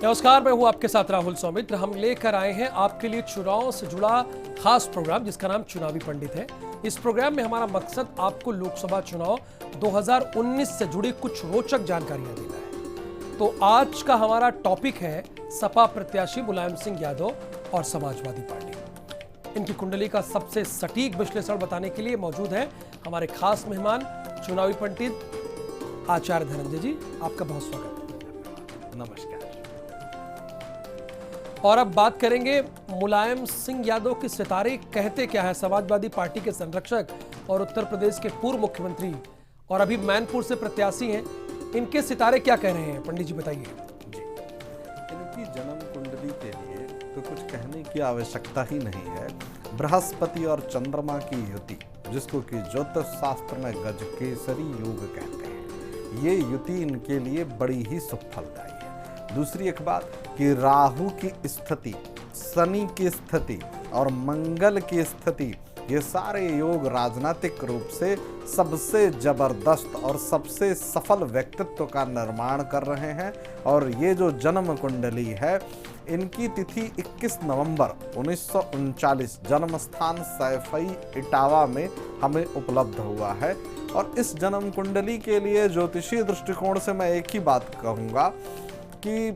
नमस्कार, मैं हूं आपके साथ राहुल सौमित्र। हम लेकर आए हैं आपके लिए चुनाव से जुड़ा खास प्रोग्राम जिसका नाम चुनावी पंडित है। इस प्रोग्राम में हमारा मकसद आपको लोकसभा चुनाव 2019 से जुड़ी कुछ रोचक जानकारियां देना है। तो आज का हमारा टॉपिक है सपा प्रत्याशी मुलायम सिंह यादव और समाजवादी पार्टी। इनकी कुंडली का सबसे सटीक विश्लेषण बताने के लिए मौजूद है हमारे खास मेहमान चुनावी पंडित आचार्य धनंजय जी। आपका बहुत स्वागत है। नमस्कार। और अब बात करेंगे मुलायम सिंह यादव के सितारे कहते क्या है। समाजवादी पार्टी के संरक्षक और उत्तर प्रदेश के पूर्व मुख्यमंत्री और अभी मैनपुर से प्रत्याशी हैं। इनके सितारे क्या कह रहे हैं, पंडित जी बताइए। जी, इनकी जन्म कुंडली के लिए तो कुछ कहने की आवश्यकता ही नहीं है। बृहस्पति और चंद्रमा की युति, जिसको कि ज्योतिष शास्त्र में गजकेसरी योग कहते हैं, ये युति इनके लिए बड़ी ही सुफलदायी है। दूसरी एक बात कि राहु की स्थिति, शनि की स्थिति और मंगल की स्थिति, ये सारे योग राजनीतिक रूप से सबसे जबरदस्त और सबसे सफल व्यक्तित्व का निर्माण कर रहे हैं। और ये जो जन्म कुंडली है, इनकी तिथि 21 नवंबर 1939 जन्म स्थान सैफई इटावा में हमें उपलब्ध हुआ है। और इस जन्म कुंडली के लिए ज्योतिषीय दृष्टिकोण से मैं एक ही बात कहूँगा कि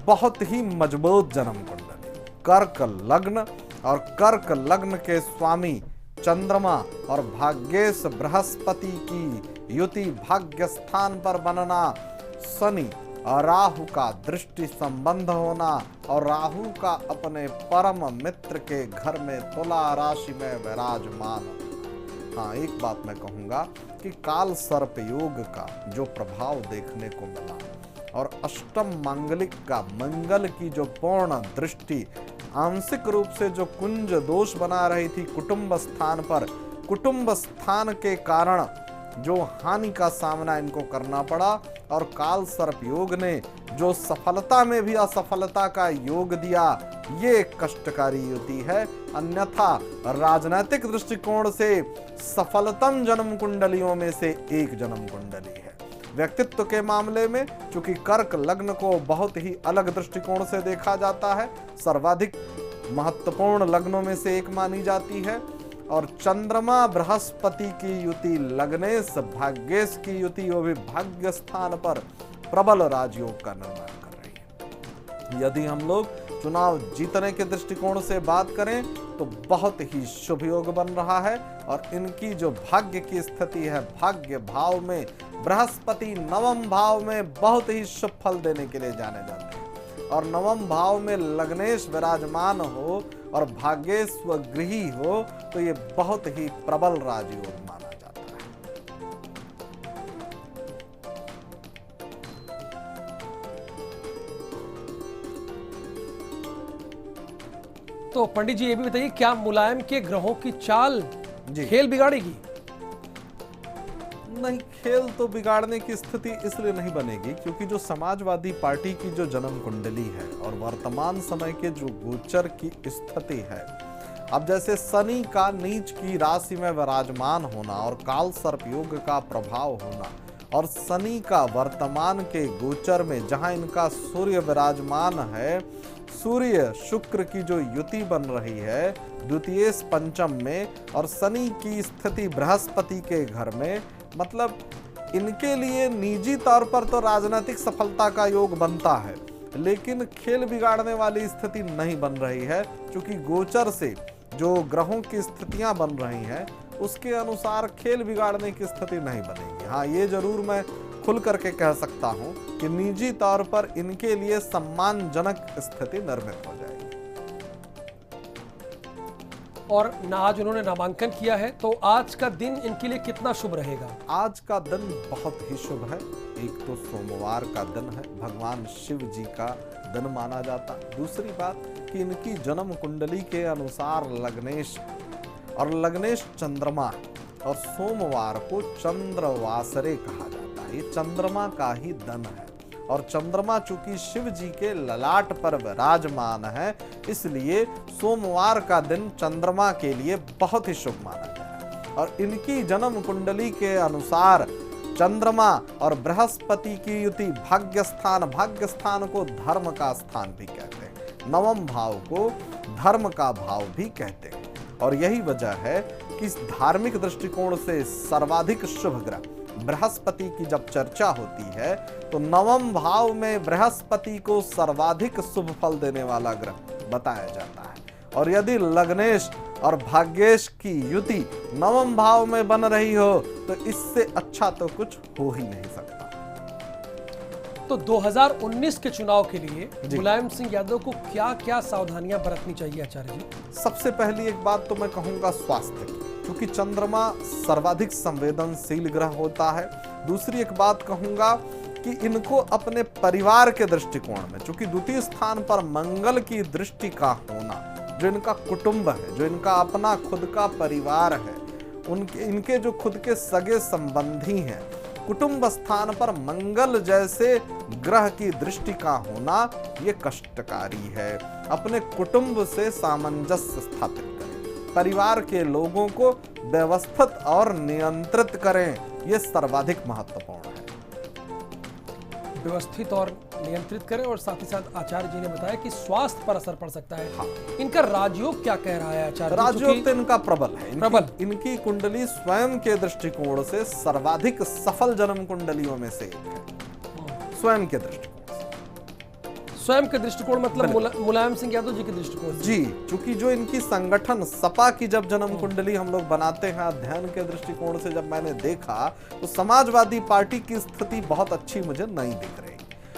बहुत ही मजबूत जन्म कुंडली। कर्क लग्न और कर्क लग्न के स्वामी चंद्रमा और भाग्येश बृहस्पति की युति, भाग्य स्थान पर बनना, शनि और राहु का दृष्टि संबंध होना और राहु का अपने परम मित्र के घर में तुला राशि में विराजमान होना। हाँ, एक बात मैं कहूँगा कि काल सर्प योग का जो प्रभाव देखने को मिला और अष्टम मांगलिक का मंगल की जो पूर्ण दृष्टि आंशिक रूप से जो कुंज दोष बना रही थी कुटुंब स्थान पर, कुटुंब स्थान के कारण जो हानि का सामना इनको करना पड़ा और काल सर्प योग ने जो सफलता में भी असफलता का योग दिया, ये एक कष्टकारी युति है। अन्यथा राजनीतिक दृष्टिकोण से सफलतम जन्म कुंडलियों में से एक जन्म कुंडली है। व्यक्तित्व के मामले में चूंकि कर्क लग्न को बहुत ही अलग दृष्टिकोण से देखा जाता है, सर्वाधिक महत्वपूर्ण लग्नों में से एक मानी जाती है। और चंद्रमा बृहस्पति की युति, लग्नेश भाग्येश की युति, वो भी भाग्य स्थान पर प्रबल राजयोग का निर्माण कर रही है। यदि हम लोग चुनाव जीतने के दृष्टिकोण से बात करें तो बहुत ही शुभ योग बन रहा है। और इनकी जो भाग्य की स्थिति है, भाग्य भाव में बृहस्पति नवम भाव में बहुत ही शुभ फल देने के लिए जाने जाते हैं। और नवम भाव में लग्नेश विराजमान हो और भाग्येश स्वगृही हो तो ये बहुत ही प्रबल राजयोग माना जाता है। तो पंडित जी ये भी बताइए, क्या मुलायम के ग्रहों की चाल जी खेल बिगाड़ेगी? नहीं, खेल तो बिगाड़ने की स्थिति इसलिए नहीं बनेगी क्योंकि जो समाजवादी पार्टी की जो जन्म कुंडली है और वर्तमान समय के जो गोचर की स्थिति है, अब जैसे शनि का नीच की राशि में विराजमान होना और काल सर्प योग का प्रभाव होना और शनि का वर्तमान के गोचर में जहां इनका सूर्य विराजमान है, सूर्य शुक्र की जो युति बन रही है द्वितीय पंचम में और शनि की स्थिति बृहस्पति के घर में, मतलब इनके लिए निजी तौर पर तो राजनीतिक सफलता का योग बनता है, लेकिन खेल बिगाड़ने वाली स्थिति नहीं बन रही है। क्योंकि गोचर से जो ग्रहों की स्थितियां बन रही हैं उसके अनुसार खेल बिगाड़ने की स्थिति नहीं बनेगी। हाँ, ये जरूर मैं खुल करके कह सकता हूं कि निजी तौर पर इनके लिए सम्मानजनक स्थिति निर्मित हो जाएगी। और आज उन्होंने नामांकन किया है, तो आज का दिन इनके लिए कितना शुभ रहेगा? आज का दिन बहुत ही शुभ है। एक तो सोमवार का दिन है, भगवान शिव जी का दिन माना जाता। दूसरी बात कि इनकी जन्म कुंडली के अनुसार लग्नेश और लग्नेश चंद्रमा और सोमवार को चंद्रवासरे कहा जाता है। ये चंद्रमा का ही दिन है और चंद्रमा चूंकि शिव जी के ललाट पर विराजमान है, इसलिए सोमवार का दिन चंद्रमा के लिए बहुत ही शुभ माना गया है। और इनकी जन्म कुंडली के अनुसार चंद्रमा और बृहस्पति की युति भाग्य स्थान को धर्म का स्थान भी कहते हैं, नवम भाव को धर्म का भाव भी कहते हैं। और यही वजह है कि इस धार्मिक दृष्टिकोण से सर्वाधिक शुभ ग्रह बृहस्पति की जब चर्चा होती है तो नवम भाव में बृहस्पति को सर्वाधिक शुभ फल देने वाला ग्रह बताया जाता है। और यदि लग्नेश और भाग्येश की युति नवम भाव में बन रही हो तो इससे अच्छा तो कुछ हो ही नहीं सकता। तो 2019 के चुनाव के लिए मुलायम सिंह यादव को क्या क्या सावधानियां बरतनी चाहिए आचार्य जी? सबसे पहली एक बात तो मैं कहूंगा स्वास्थ्य की, क्योंकि चंद्रमा सर्वाधिक संवेदनशील ग्रह होता है। दूसरी एक बात कहूंगा कि इनको अपने परिवार के दृष्टिकोण में, चूंकि द्वितीय स्थान पर मंगल की दृष्टि का होना, जो इनका कुटुंब है, जो इनका अपना खुद का परिवार है, इनके जो खुद के सगे संबंधी हैं, कुटुंब स्थान पर मंगल जैसे ग्रह की दृष्टि का होना ये कष्टकारी है। अपने कुटुंब से सामंजस्य स्थापित करें, परिवार के लोगों को व्यवस्थित और नियंत्रित करें, ये सर्वाधिक महत्वपूर्ण है। व्यवस्थित और नियंत्रित करें, और साथ ही साथ आचार्य जी ने बताया कि स्वास्थ्य पर असर पड़ सकता है। हाँ। इनका राजयोग क्या कह रहा है आचार्य? राजयोग तो इनका प्रबल है, प्रबल। इनकी कुंडली स्वयं के दृष्टिकोण से सर्वाधिक सफल जन्म कुंडलियों में से एक है। स्वयं के दृष्टिकोण, स्वयं के दृष्टिकोण मतलब मुलायम सिंह यादव जी के दृष्टिकोण जी, चूंकि जो इनकी संगठन सपा की जब जन्म कुंडली हम लोग बनाते हैं अध्ययन के दृष्टिकोण से, जब मैंने देखा तो समाजवादी पार्टी की स्थिति बहुत अच्छी मुझे नहीं दिख रही।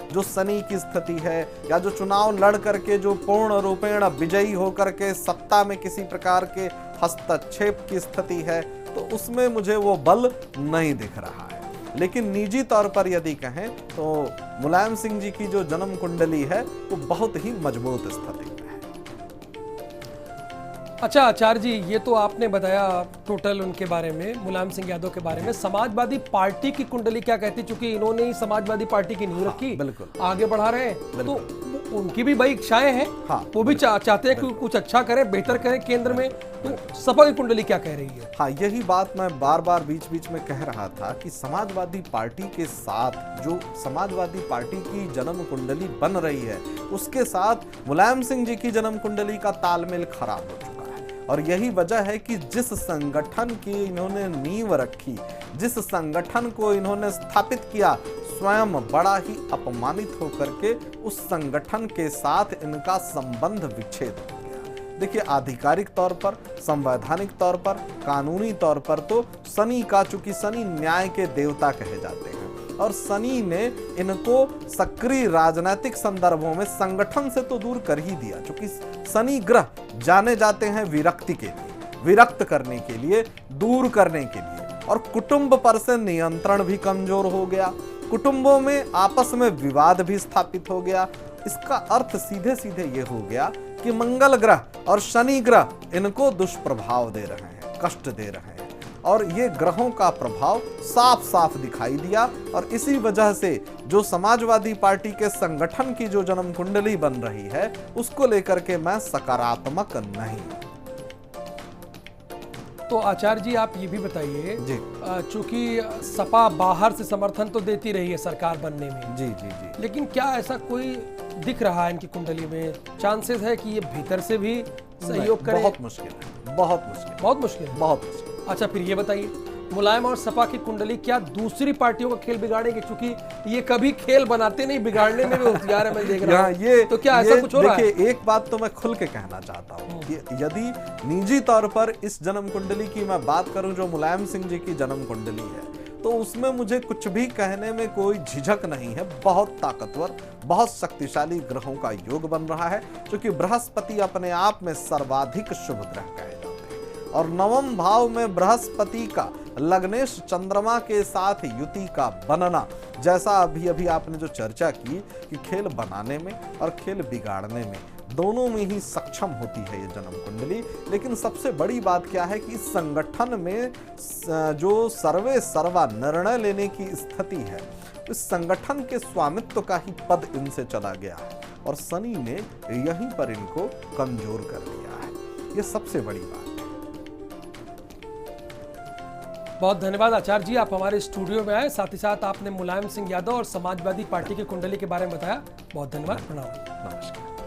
जो शनि की स्थिति है, या जो चुनाव लड़ करके जो पूर्ण रूपेण विजयी होकर के सत्ता में किसी प्रकार के हस्तक्षेप की स्थिति है, तो उसमें मुझे वो बल नहीं दिख रहा है। लेकिन निजी तौर पर यदि कहें तो मुलायम सिंह जी की जो जन्म कुंडली है वो बहुत ही मजबूत स्थिति में है। अच्छा आचार्य जी, ये तो आपने बताया टोटल उनके बारे में, मुलायम सिंह यादव के बारे में। समाजवादी पार्टी की कुंडली क्या कहती? चूंकि इन्होंने ही समाजवादी पार्टी की नींव रखी, बिल्कुल आगे बढ़ा रहे हैं, तो उनकी भी बड़ी इच्छाएं हैं। हाँ, वो भी चाहते हैं कि कुछ अच्छा करें, बेहतर करें केंद्र में। तो सपा की कुंडली क्या कह रही है? हाँ, यही बात मैं बार बार बीच बीच में कह रहा था कि समाजवादी पार्टी के साथ जो समाजवादी पार्टी की जन्म कुंडली बन रही है, उसके साथ मुलायम सिंह जी की जन्म कुंडली का तालमेल खराब हो चुका है। और यही वजह है कि जिस संगठन की इन्होंने नींव रखी, जिस संगठन को इन्होंने स्थापित किया, स्वयं बड़ा ही अपमानित होकर के उस संगठन के साथ इनका संबंध विच्छेद हो गया। देखिए, आधिकारिक तौर पर, संवैधानिक तौर पर, कानूनी तौर पर तो शनि का, चूंकि शनि न्याय के देवता कहे जाते हैं, और शनि ने इनको सक्रिय राजनीतिक संदर्भों में संगठन से तो दूर कर ही दिया। चूंकि शनि ग्रह जाने जाते हैं विरक्ति के लिए, विरक्त करने के लिए, दूर करने के लिए, और कुटुंब पर से नियंत्रण भी कमजोर हो गया, कुटुंबों में आपस में विवाद भी स्थापित हो गया। इसका अर्थ सीधे सीधे ये हो गया कि मंगल ग्रह और शनि ग्रह इनको दुष्प्रभाव दे रहे हैं, कष्ट दे रहे हैं, और ये ग्रहों का प्रभाव साफ साफ दिखाई दिया। और इसी वजह से जो समाजवादी पार्टी के संगठन की जो जन्म कुंडली बन रही है, उसको लेकर के मैं सकारात्मक नहीं। तो आचार्य जी, आप ये भी बताइए, जी, चूंकि सपा बाहर से समर्थन तो देती रही है सरकार बनने में, जी जी जी, लेकिन क्या ऐसा कोई दिख रहा है इनकी कुंडली में, चांसेस है कि ये भीतर से भी सहयोग करें? बहुत मुश्किल है, बहुत मुश्किल, बहुत मुश्किल है, बहुत मुश्किल। अच्छा, फिर ये बताइए, मुलायम और सपा की कुंडली क्या दूसरी पार्टियों का खेल बिगाड़ेंगे? क्योंकि ये कभी खेल बनाते नहीं, बिगाड़ने में भी होशियार है, मैं देख रहा हूं। ये तो क्या ऐसा कुछ हो रहा है? देखिए, एक बात तो मैं खुल के कहना चाहता हूँ कि यदि निजी तौर पर इस जन्म कुंडली की मैं बात करूं, जो मुलायम सिंह जी की जन्म कुंडली है, तो उसमें मुझे कुछ भी कहने में कोई झिझक नहीं है। बहुत ताकतवर, बहुत शक्तिशाली ग्रहों का योग बन रहा है, क्योंकि बृहस्पति अपने आप में सर्वाधिक शुभ ग्रह कहे जाते हैं, और नवम भाव में बृहस्पति का लग्नेश चंद्रमा के साथ युति का बनना, जैसा अभी अभी आपने जो चर्चा की कि खेल बनाने में और खेल बिगाड़ने में दोनों में ही सक्षम होती है ये जन्म कुंडली। लेकिन सबसे बड़ी बात क्या है कि इस संगठन में जो सर्वे सर्वा निर्णय लेने की स्थिति है, इस संगठन के स्वामित्व का ही पद इनसे चला गया है, और शनि ने यहीं पर इनको कमजोर कर दिया है। ये सबसे बड़ी बात है। बहुत धन्यवाद आचार्य जी, आप हमारे स्टूडियो में आए, साथ ही साथ आपने मुलायम सिंह यादव और समाजवादी पार्टी की कुंडली के बारे में बताया। बहुत धन्यवाद, प्रणाम। नमस्कार।